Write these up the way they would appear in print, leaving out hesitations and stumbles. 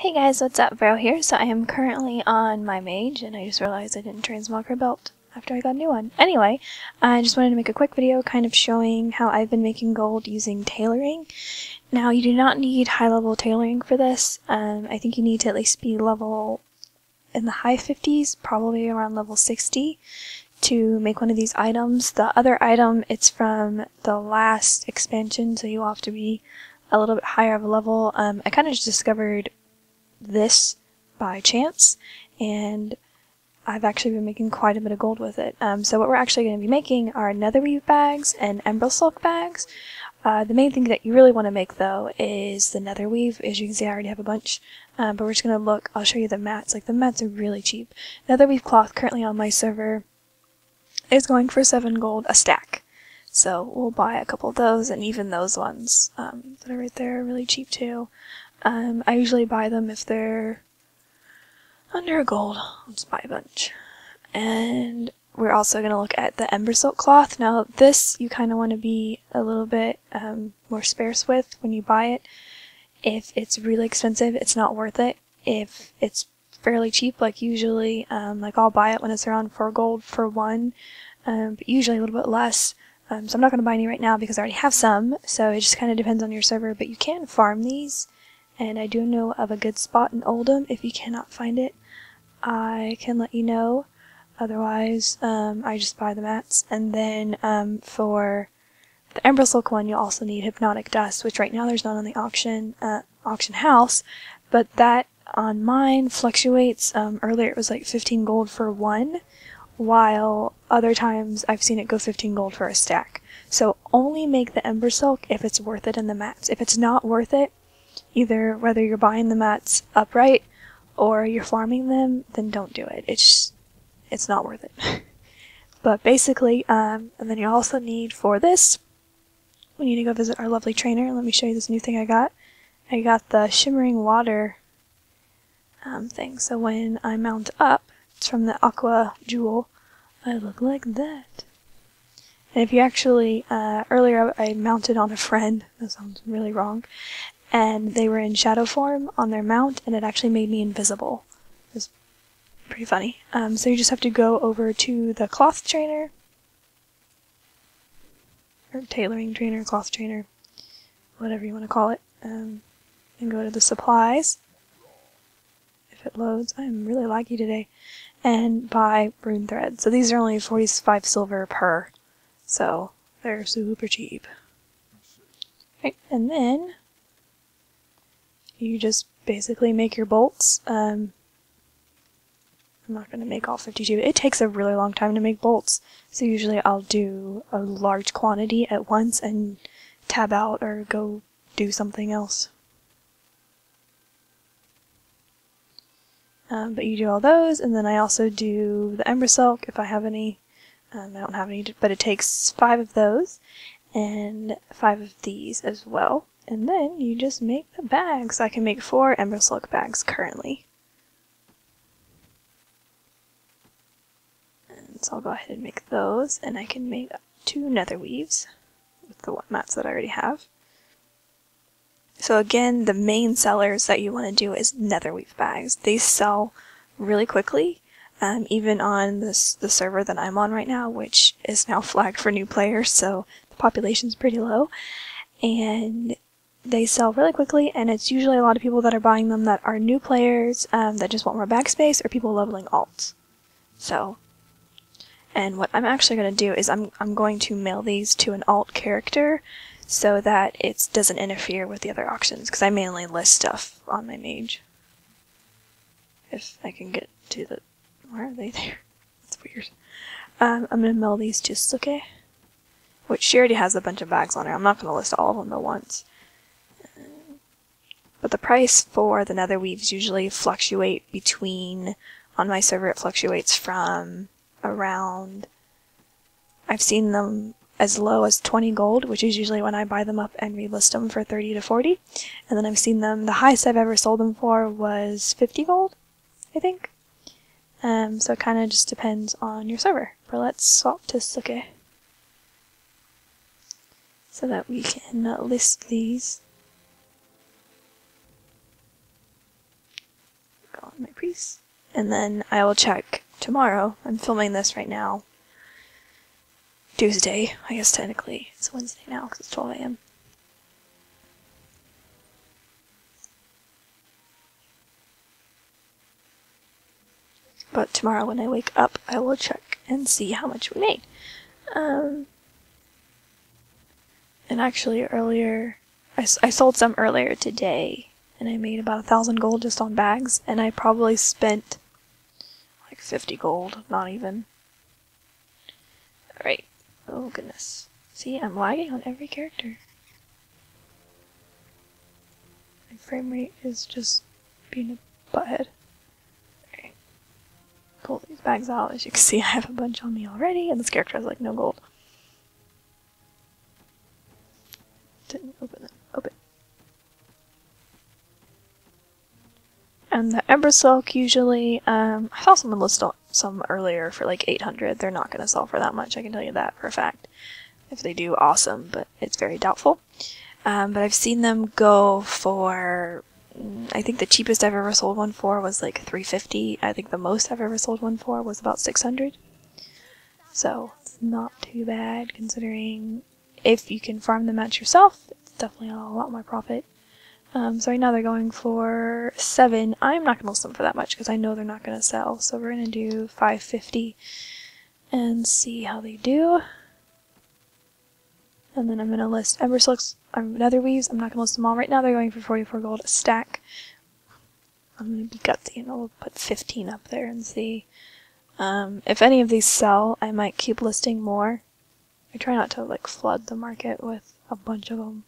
Hey guys, what's up? Vero here. So I am currently on my mage, and I just realized I didn't transmog her belt after I got a new one. Anyway, I just wanted to make a quick video kind of showing how I've been making gold using tailoring. Now, you do not need high-level tailoring for this. I think you need to at least be level in the high 50s, probably around level 60, to make one of these items. The other item, it's from the last expansion, so you'll have to be a little bit higher of a level. I kind of just discovered this by chance, and I've actually been making quite a bit of gold with it. So what we're actually going to be making are netherweave bags and embersilk bags. The main thing that you really want to make though is the netherweave. As you can see, I already have a bunch, but we're just going to look. I'll show you the mats. Like, the mats are really cheap. Netherweave cloth currently on my server is going for 7 gold a stack. So we'll buy a couple of those, and even those ones that are right there are really cheap too. I usually buy them if they're under a gold. I'll just buy a bunch. And we're also going to look at the embersilk cloth. Now this you kind of want to be a little bit more sparse with when you buy it. If it's really expensive, it's not worth it. If it's fairly cheap, like usually, like I'll buy it when it's around 4 gold for one, but usually a little bit less. So I'm not going to buy any right now because I already have some, so it just kind of depends on your server, but you can farm these. And I do know of a good spot in Oldham. If you cannot find it, I can let you know. Otherwise, I just buy the mats. And then for the embersilk one, you'll also need hypnotic dust, which right now there's not on the auction house, but that on mine fluctuates. Earlier it was like 15 gold for one, while other times I've seen it go 15 gold for a stack. So only make the embersilk if it's worth it in the mats. If it's not worth it, either whether you're buying the mats upright or you're farming them, then don't do it. It's not worth it. But basically, and then you also need for this, we need to go visit our lovely trainer. Let me show you this new thing I got. I got the shimmering water thing. So when I mount up, it's from the Aqua Jewel, I look like that. And if you actually, earlier I mounted on a friend, that sounds really wrong, and they were in shadow form on their mount, and it actually made me invisible. It was pretty funny. So you just have to go over to the cloth trainer, or tailoring trainer, cloth trainer, whatever you want to call it, and go to the supplies, if it loads. I'm really laggy today, and buy rune thread. So these are only 45 silver per, so they're super cheap. Right, and then you just basically make your bolts. I'm not going to make all 52. It takes a really long time to make bolts, so usually I'll do a large quantity at once and tab out or go do something else. But you do all those, and then I also do the embersilk if I have any. I don't have any, but it takes 5 of those and 5 of these as well. And then you just make the bags. I can make 4 embersilk bags currently. And so I'll go ahead and make those, and I can make 2 netherweaves with the mats that I already have. So again, the main sellers that you want to do is netherweave bags. They sell really quickly, even on the server that I'm on right now, which is now flagged for new players, so the population's pretty low. And they sell really quickly, and it's usually a lot of people that are buying them that are new players, that just want more backspace, or people leveling alts. So, and what I'm actually going to do is I'm going to mail these to an alt character so that it doesn't interfere with the other auctions, because I mainly list stuff on my mage. If I can get to the... where are they there? That's weird. I'm going to mail these to Suke, which she already has a bunch of bags on her. I'm not going to list all of them at once. But the price for the netherweaves usually fluctuate between, on my server it fluctuates from around, I've seen them as low as 20 gold, which is usually when I buy them up and relist them for 30 to 40. And then I've seen them, the highest I've ever sold them for was 50 gold, I think. So it kind of just depends on your server. But let's swap to Suke so that we can list these. increase. And then I will check tomorrow. I'm filming this right now. Tuesday, I guess technically. It's Wednesday now because it's 12 a.m. But tomorrow when I wake up, I will check and see how much we made. And actually earlier, I sold some earlier today, and I made about 1,000 gold just on bags, and I probably spent like 50 gold, not even. Alright. Oh goodness. See, I'm lagging on every character. My frame rate is just being a butthead. Alright. Pull these bags out. As you can see, I have a bunch on me already, and this character has like no gold. Didn't open them. Open. And the embersilk usually, I saw someone list some earlier for like 800. They're not going to sell for that much, I can tell you that for a fact. If they do, awesome, but it's very doubtful. But I've seen them go for, I think the cheapest I've ever sold one for was like 350. I think the most I've ever sold one for was about 600. So it's not too bad considering if you can farm them out yourself, it's definitely a lot more profit. So right now they're going for 7. I'm not going to list them for that much because I know they're not going to sell. So we're going to do 550 and see how they do. And then I'm going to list embersilks, netherweaves. I'm not going to list them all right now. They're going for 44 gold a stack. I'm going to be gutsy and I'll put 15 up there and see. If any of these sell, I might keep listing more. I try not to like flood the market with a bunch of them.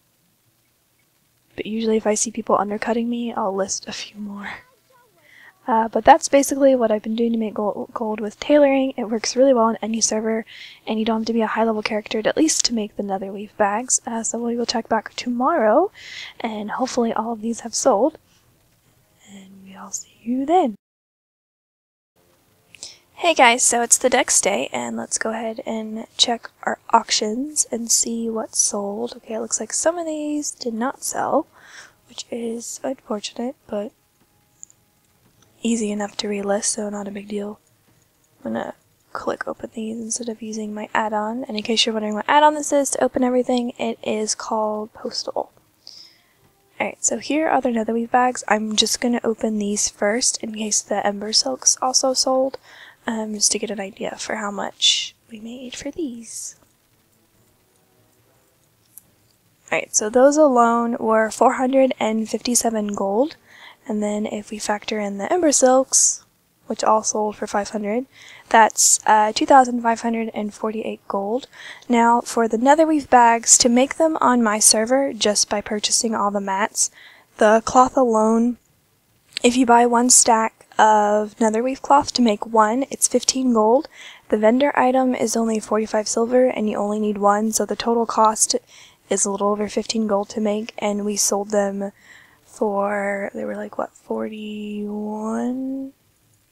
But usually if I see people undercutting me, I'll list a few more. But that's basically what I've been doing to make gold with tailoring. It works really well on any server, and you don't have to be a high-level character at least to make the netherweave bags. So we will check back tomorrow, and hopefully all of these have sold. And we'll see you then. Hey guys, so it's the next day, and let's go ahead and check our auctions and see what sold. Okay, it looks like some of these did not sell, which is unfortunate, but easy enough to relist, so not a big deal. I'm gonna click open these instead of using my add-on, and in case you're wondering what add-on this is to open everything, it is called Postal. Alright, so here are the netherweave bags. I'm just gonna open these first in case the embersilks also sold. Just to get an idea for how much we made for these. Alright, so those alone were 457 gold, and then if we factor in the embersilks, which all sold for 500, that's 2,548 gold. Now, for the netherweave bags, to make them on my server, just by purchasing all the mats, the cloth alone, if you buy one stack of netherweave cloth to make one, it's 15 gold. The vendor item is only 45 silver and you only need one, so the total cost is a little over 15 gold to make, and we sold them for, they were like what, 41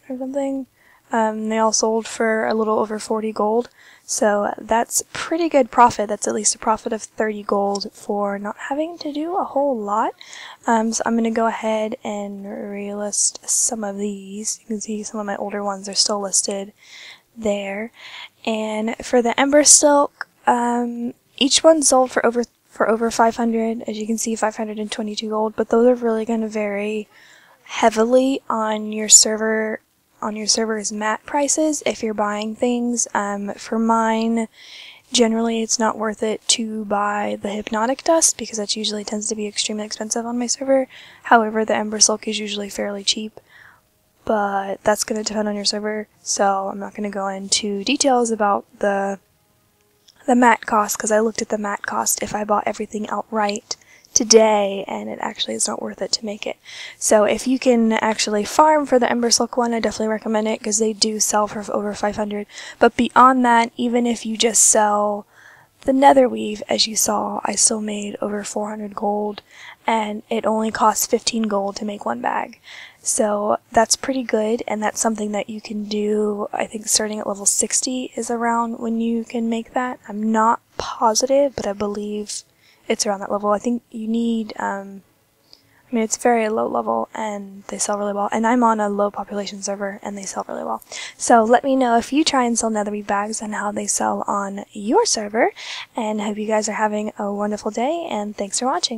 or something? They all sold for a little over 40 gold, so that's pretty good profit. That's at least a profit of 30 gold for not having to do a whole lot. So I'm going to go ahead and relist some of these. You can see some of my older ones are still listed there. And for the embersilk, each one sold for over 500. As you can see, 522 gold, but those are really going to vary heavily on your server's mat prices if you're buying things. For mine, generally it's not worth it to buy the hypnotic dust because that usually tends to be extremely expensive on my server. However, the embersilk is usually fairly cheap, but that's going to depend on your server, so I'm not going to go into details about the mat cost because I looked at the mat cost if I bought everything outright today, and it actually is not worth it to make it. So if you can actually farm for the embersilk one, I definitely recommend it because they do sell for over 500. But beyond that, even if you just sell the netherweave, as you saw, I still made over 400 gold, and it only costs 15 gold to make one bag. So that's pretty good, and that's something that you can do. I think starting at level 60 is around when you can make that. I'm not positive, but I believe it's around that level. I think you need, I'm I mean, it's very low level and they sell really well. And I'm on a low population server and they sell really well. So let me know if you try and sell netherweave bags and how they sell on your server. And I hope you guys are having a wonderful day, and thanks for watching.